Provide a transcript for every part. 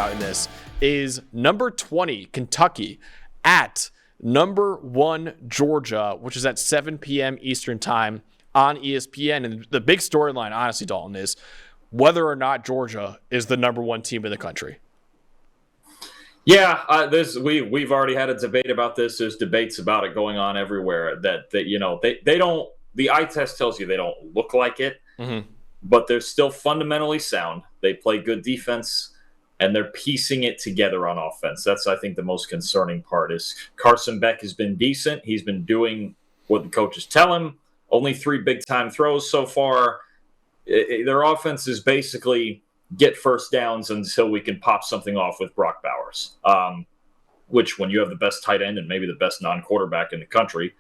about in this is number 20, Kentucky, at number 1, Georgia, which is at 7 p.m. Eastern time on ESPN. And the big storyline, honestly, Dalton, is whether or not Georgia is the number 1 team in the country. Yeah, we've already had a debate about this. There's debates about it going on everywhere. That they don't. The eye test tells you they don't look like it, but they're still fundamentally sound. They play good defense, and they're piecing it together on offense. That's, I think, the most concerning part. Is Carson Beck has been decent. He's been doing what the coaches tell him. Only 3 big time throws so far. Their offense is basically get first downs until we can pop something off with Brock Bowers, which, when you have the best tight end and maybe the best non-quarterback in the country,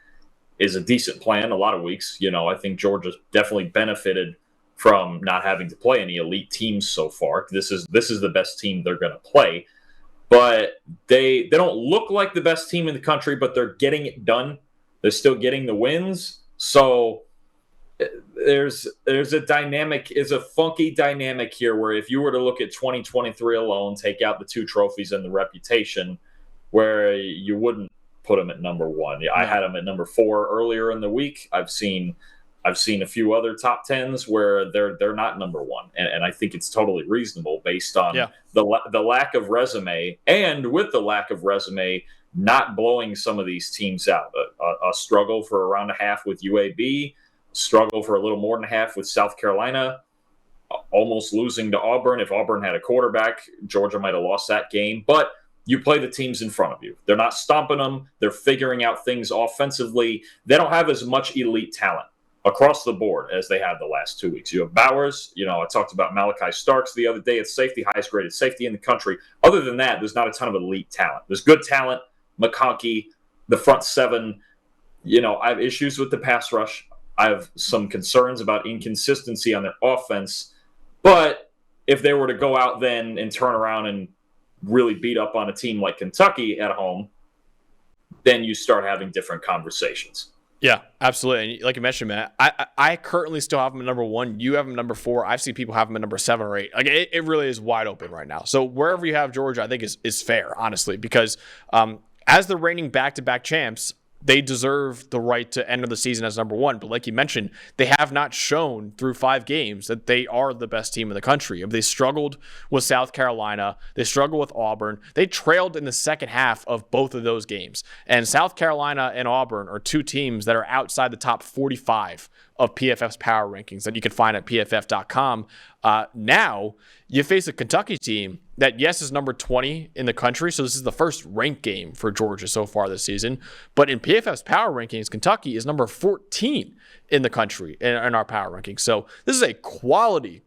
is a decent plan a lot of weeks. I think Georgia's definitely benefited from not having to play any elite teams so far. This is the best team they're going to play. But they don't look like the best team in the country, but they're getting it done. They're still getting the wins. So there's a funky dynamic here where if you were to look at 2023 alone, take out the 2 trophies and the reputation, where you wouldn't put them at number 1. I had them at number 4 earlier in the week. I've seen a few other top 10s where they're not number 1, and I think it's totally reasonable based on the lack of resume, and with the lack of resume, not blowing some of these teams out. A struggle for a round and a half with UAB. Struggle for a little more than half with South Carolina, almost losing to Auburn. If Auburn had a quarterback, Georgia might have lost that game. But you play the teams in front of you. They're not stomping them. They're figuring out things offensively. They don't have as much elite talent across the board as they had the last 2 weeks. You have Bowers. I talked about Malachi Starks the other day at safety, highest graded safety in the country. Other than that, there's not a ton of elite talent. There's good talent. McConkey, the front 7. I have issues with the pass rush. I have some concerns about inconsistency on their offense. But if they were to go out then and turn around and really beat up on a team like Kentucky at home, then you start having different conversations. Yeah, absolutely. And like you mentioned, Matt, I currently still have them at number 1. You have them number 4. I've seen people have them at number 7 or 8. Like it really is wide open right now. So wherever you have Georgia, I think is fair, honestly, because as the reigning back-to-back champs, they deserve the right to enter the season as number 1. But like you mentioned, they have not shown through 5 games that they are the best team in the country. They struggled with South Carolina. They struggled with Auburn. They trailed in the second half of both of those games. And South Carolina and Auburn are 2 teams that are outside the top 45 of PFF's power rankings that you can find at pff.com. Now you face a Kentucky team that, yes, is number 20 in the country. So this is the first ranked game for Georgia so far this season. But in PFF's power rankings, Kentucky is number 14 in the country in our power rankings. So this is a quality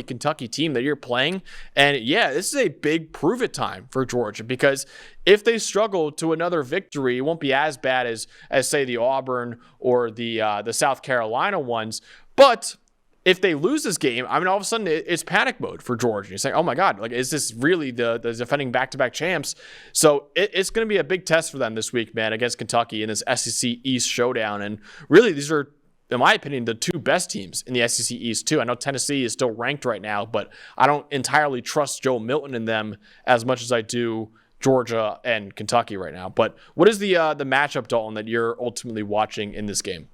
Kentucky team that you're playing. And yeah, this is a big prove it time for Georgia, because if they struggle to another victory, it won't be as bad as say the Auburn or the South Carolina ones. But if they lose this game, I mean, all of a sudden it's panic mode for Georgia. You're saying, oh my God, like, is this really the defending back-to-back champs? So it's going to be a big test for them this week, man, against Kentucky in this SEC East showdown. And really, these are, in my opinion, the 2 best teams in the SEC East too. I know Tennessee is still ranked right now, but I don't entirely trust Joe Milton in them as much as I do Georgia and Kentucky right now. But what is the matchup, Dalton, that you're ultimately watching in this game?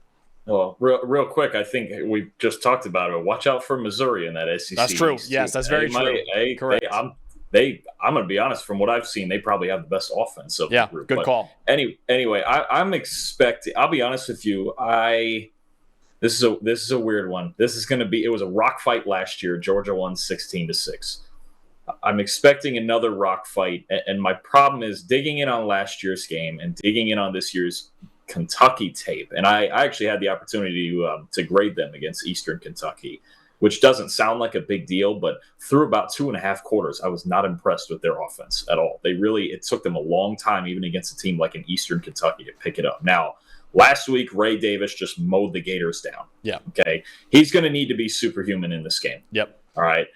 Well, real quick, I think we just talked about it. Watch out for Missouri in that SEC. That's true. Yes, that's very true. Correct. I'm going to be honest. From what I've seen, they probably have the best offense of the group. Good call. Anyway, I'm expecting. I'll be honest with you. This is a weird one. This is going to be. It was a rock fight last year. Georgia won 16-6. I'm expecting another rock fight, and my problem is digging in on last year's game and digging in on this year's Kentucky tape. And I actually had the opportunity to grade them against Eastern Kentucky, which doesn't sound like a big deal, but through about 2.5 quarters, I was not impressed with their offense at all. It took them a long time, even against a team like an Eastern Kentucky, to pick it up. Now, last week, Ray Davis just mowed the Gators down. Yeah. Okay. He's going to need to be superhuman in this game. Yep. All right.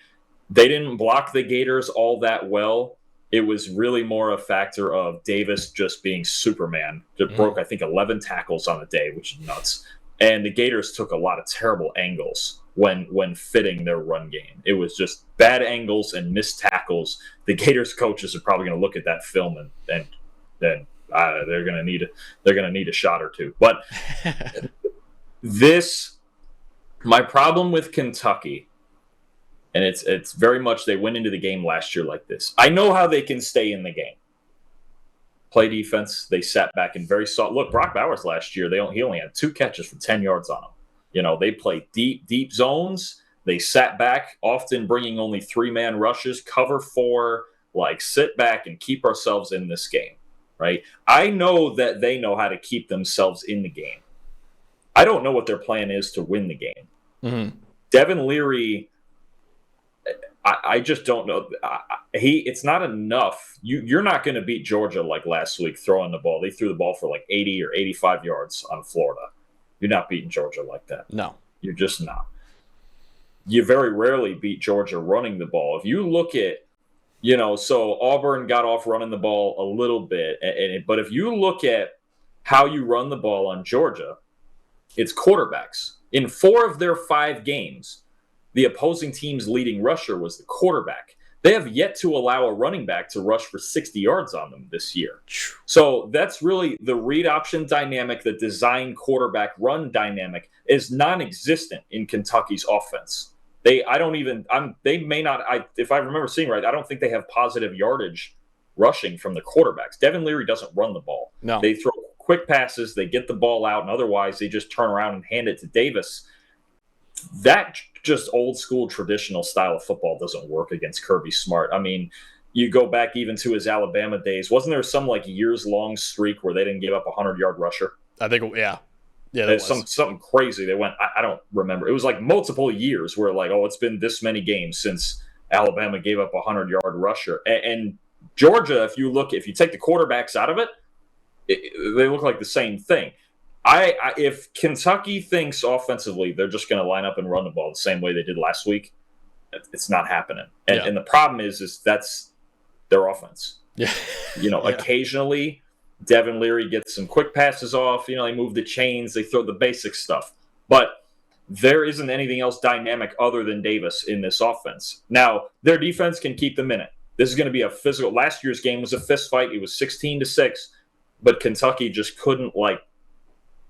They didn't block the Gators all that well. It was really more a factor of Davis just being Superman. It broke, I think, 11 tackles on the day, which is nuts. And the Gators took a lot of terrible angles when fitting their run game. It was just bad angles and missed tackles. The Gators coaches are probably going to look at that film and then they're going to need a shot or two. But my problem with Kentucky, and it's very much they went into the game last year like this. I know how they can stay in the game. Play defense. They sat back and very soft. Look, Brock Bowers last year, he only had 2 catches for 10 yards on him. They played deep zones. They sat back, often bringing only 3-man rushes, cover 4, sit back and keep ourselves in this game, right? I know that they know how to keep themselves in the game. I don't know what their plan is to win the game. Mm-hmm. Devin Leary, I just don't know. It's not enough. You're not going to beat Georgia like last week throwing the ball. They threw the ball for 80 or 85 yards on Florida. You're not beating Georgia like that. No. You're just not. You very rarely beat Georgia running the ball. If you look at, so Auburn got off running the ball a little bit, but if you look at how you run the ball on Georgia, it's quarterbacks. In 4 of their 5 games, the opposing team's leading rusher was the quarterback. They have yet to allow a running back to rush for 60 yards on them this year. So that's really the read option dynamic, the design quarterback run dynamic is non-existent in Kentucky's offense. If I remember seeing right, I don't think they have positive yardage rushing from the quarterbacks. Devin Leary doesn't run the ball. No. They throw quick passes, they get the ball out, and otherwise they just turn around and hand it to Davis. That just old school traditional style of football doesn't work against Kirby Smart. I mean, you go back even to his Alabama days. Wasn't there some years long streak where they didn't give up a 100-yard rusher? I think, yeah. Yeah, there's something crazy. They went, I don't remember. It was multiple years where it's been this many games since Alabama gave up a 100-yard rusher. And Georgia, if you take the quarterbacks out of it, they look like the same thing. If Kentucky thinks offensively they're just going to line up and run the ball the same way they did last week, it's not happening. And the problem is that's their offense. Yeah. Occasionally Devin Leary gets some quick passes off. They move the chains, they throw the basic stuff. But there isn't anything else dynamic other than Davis in this offense. Now, their defense can keep them in it. This is going to be a physical. Last year's game was a fist fight. It was 16-6, but Kentucky just couldn't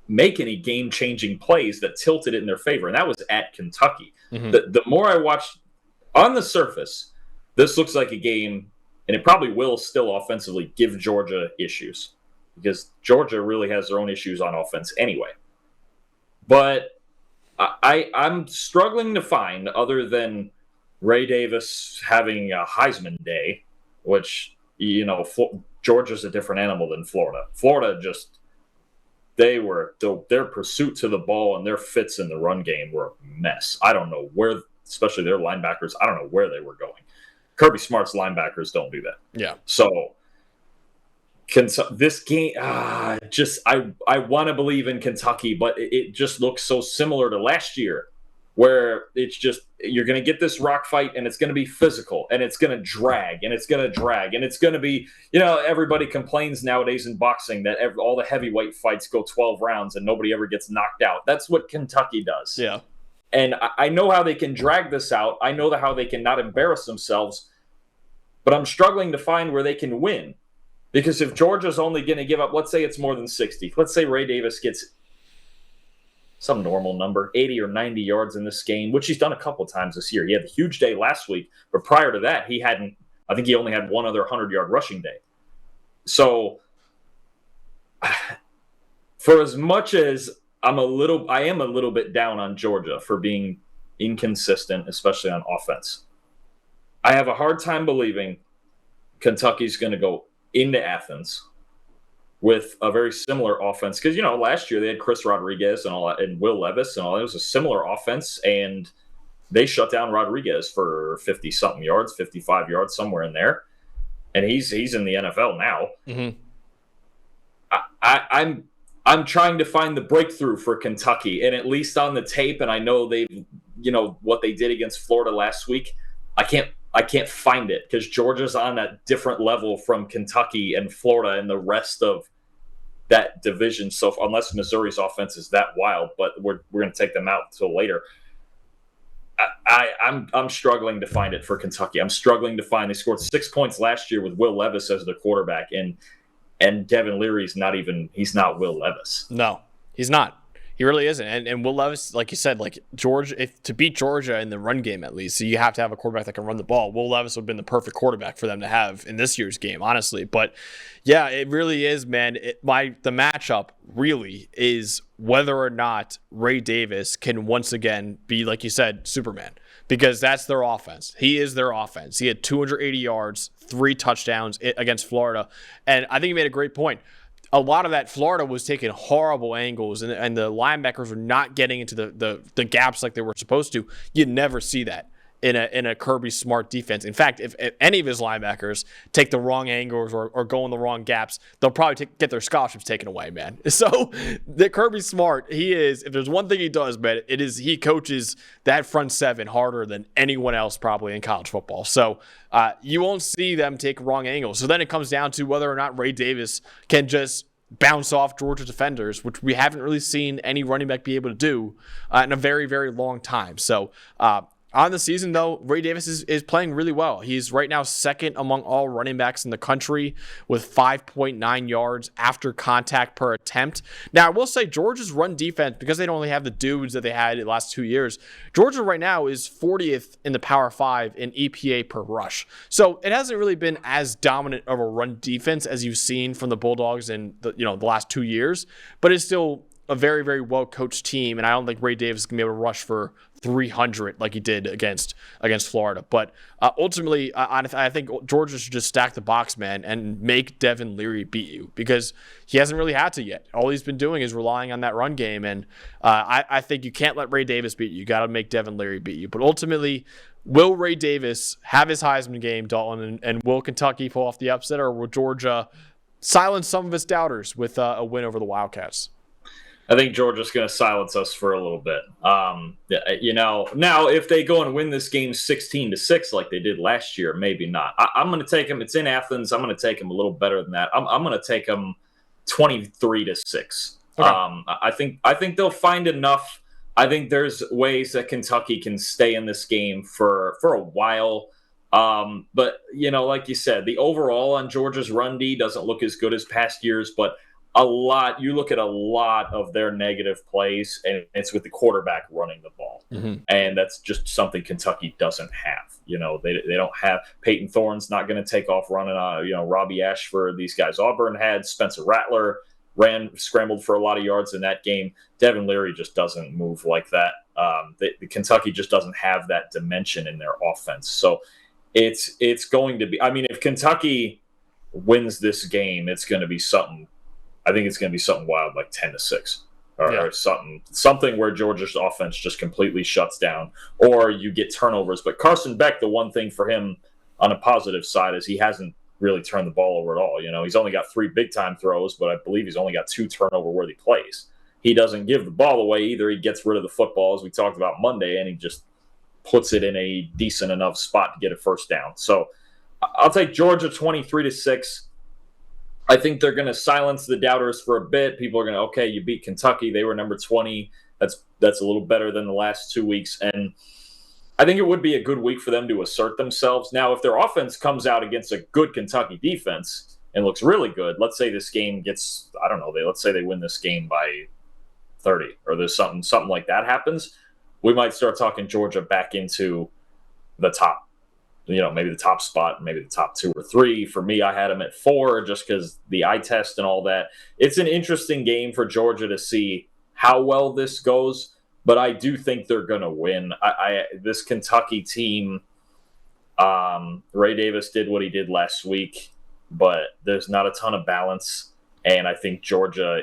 make any game-changing plays that tilted it in their favor, and that was at Kentucky. Mm-hmm. The more I watched, on the surface, this looks like a game, and it probably will still offensively give Georgia issues, because Georgia really has their own issues on offense anyway. But I'm struggling to find, other than Ray Davis having a Heisman day, which, Georgia's a different animal than Florida. Florida just... their pursuit to the ball and their fits in the run game were a mess. I don't know where, especially their linebackers, I don't know where they were going. Kirby Smart's linebackers don't do that. Yeah. So this game, I want to believe in Kentucky, but it just looks so similar to last year, where it's just, you're going to get this rock fight and it's going to be physical and it's going to drag and it's going to drag and it's going to be, everybody complains nowadays in boxing that all the heavyweight fights go 12 rounds and nobody ever gets knocked out. That's what Kentucky does. Yeah. And I know how they can drag this out. I know how they can not embarrass themselves, but I'm struggling to find where they can win. Because if Georgia's only going to give up, let's say it's more than 60. Let's say Ray Davis gets some normal number, 80 or 90 yards in this game, which he's done a couple of times this year. He had a huge day last week, but prior to that, I think he only had one other 100-yard rushing day. So for as much as I am a little bit down on Georgia for being inconsistent, especially on offense, I have a hard time believing Kentucky's going to go into Athens with a very similar offense. Because, last year they had Chris Rodriguez and all that, and Will Levis and all that. It was a similar offense, and they shut down Rodriguez for 50-something yards, 55 yards, somewhere in there. And he's in the NFL now. Mm-hmm. I'm trying to find the breakthrough for Kentucky, and at least on the tape, and I know what they did against Florida last week, I can't find it, because Georgia's on a different level from Kentucky and Florida and the rest of that division. So unless Missouri's offense is that wild, but we're going to take them out until later. I'm struggling to find it for Kentucky. I'm struggling to find. They scored 6 points last year with Will Levis as their quarterback, and Devin Leary's he's not Will Levis. No, he's not. He really isn't. And Will Levis, like you said, like Georgia, to beat Georgia in the run game at least, so you have to have a quarterback that can run the ball. Will Levis would have been the perfect quarterback for them to have in this year's game, honestly. But yeah, it really is, man. The matchup really is whether or not Ray Davis can once again be, like you said, Superman. Because that's their offense. He is their offense. He had 280 yards, 3 touchdowns against Florida. And I think he made a great point. A lot of that, Florida was taking horrible angles, and the linebackers were not getting into the gaps like they were supposed to. You never see that in a Kirby Smart defense. In fact, if any of his linebackers take the wrong angles or go in the wrong gaps, they'll probably get their scholarships taken away, man. So the Kirby Smart, if there's one thing he does, man, it is he coaches that front seven harder than anyone else probably in college football. So you won't see them take wrong angles. So then it comes down to whether or not Ray Davis can just bounce off Georgia defenders, which we haven't really seen any running back be able to do in a very, very long time. So on the season, though, Ray Davis is playing really well. He's right now second among all running backs in the country with 5.9 yards after contact per attempt. Now, I will say Georgia's run defense, because they don't only have the dudes that they had in the last 2 years, Georgia right now is 40th in the Power 5 in EPA per rush. So it hasn't really been as dominant of a run defense as you've seen from the Bulldogs in the last 2 years, but it's still a very, very well-coached team, and I don't think Ray Davis can be able to rush for 300 like he did against Florida. But ultimately, I think Georgia should just stack the box, man, and make Devin Leary beat you, because he hasn't really had to yet. All he's been doing is relying on that run game, and I think you can't let Ray Davis beat you. You got to make Devin Leary beat you. But ultimately, will Ray Davis have his Heisman game, Dalton, and will Kentucky pull off the upset, or will Georgia silence some of its doubters with a win over the Wildcats? I think Georgia's going to silence us for a little bit. Now if they go and win this game 16-6 like they did last year, maybe not. I'm going to take them. It's in Athens. I'm going to take them a little better than that. I'm going to take them 23-6. Okay. I think they'll find enough. I think there's ways that Kentucky can stay in this game for a while. But like you said, the overall on Georgia's run D doesn't look as good as past years, but you look at a lot of their negative plays, and it's with the quarterback running the ball. Mm-hmm. And that's just something Kentucky doesn't have. They don't have. Peyton Thorne's not going to take off running Robbie Ashford. These guys Auburn had. Spencer Rattler scrambled for a lot of yards in that game. Devin Leary just doesn't move like that. The Kentucky just doesn't have that dimension in their offense. So it's going to be, if Kentucky wins this game, it's going to be something. I think it's going to be something wild, like 10-6, or something where Georgia's offense just completely shuts down, or you get turnovers. But Carson Beck, the one thing for him on a positive side is he hasn't really turned the ball over at all. He's only got 3 big-time throws, but I believe he's only got 2 turnover-worthy plays. He doesn't give the ball away either. He gets rid of the football, as we talked about Monday, and he just puts it in a decent enough spot to get a first down. So I'll take Georgia 23-6. I think they're going to silence the doubters for a bit. People are going to, okay, you beat Kentucky. They were number 20. That's a little better than the last 2 weeks. And I think it would be a good week for them to assert themselves. Now, if their offense comes out against a good Kentucky defense and looks really good, let's say this game gets, let's say they win this game by 30, or there's something like that happens, we might start talking Georgia back into the top. Maybe the top spot, maybe the top 2 or 3. For me, I had them at 4 just because the eye test and all that. It's an interesting game for Georgia to see how well this goes, but I do think they're going to win. This Kentucky team, Ray Davis did what he did last week, but there's not a ton of balance, and I think Georgia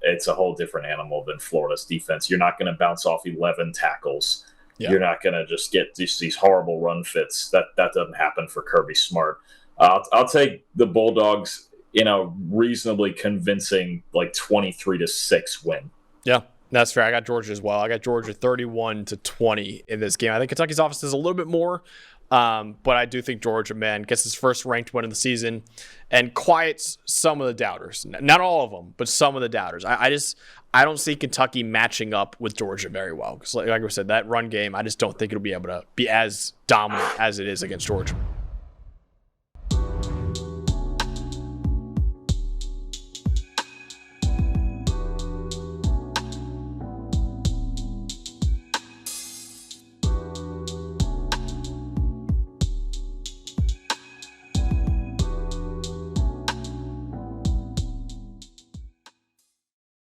it's a whole different animal than Florida's defense. You're not going to bounce off 11 tackles. Yeah. You're not going to just get these horrible run fits. That doesn't happen for Kirby Smart. I'll take the Bulldogs in a reasonably convincing, like 23-6 win. Yeah, that's fair. I got Georgia as well. I got Georgia 31-20 in this game. I think Kentucky's offense is a little bit more But I do think Georgia, man, gets his first ranked win of the season and quiets some of the doubters. Not all of them, but some of the doubters. I don't see Kentucky matching up with Georgia very well. Because like I said, that run game, I just don't think it'll be able to be as dominant as it is against Georgia.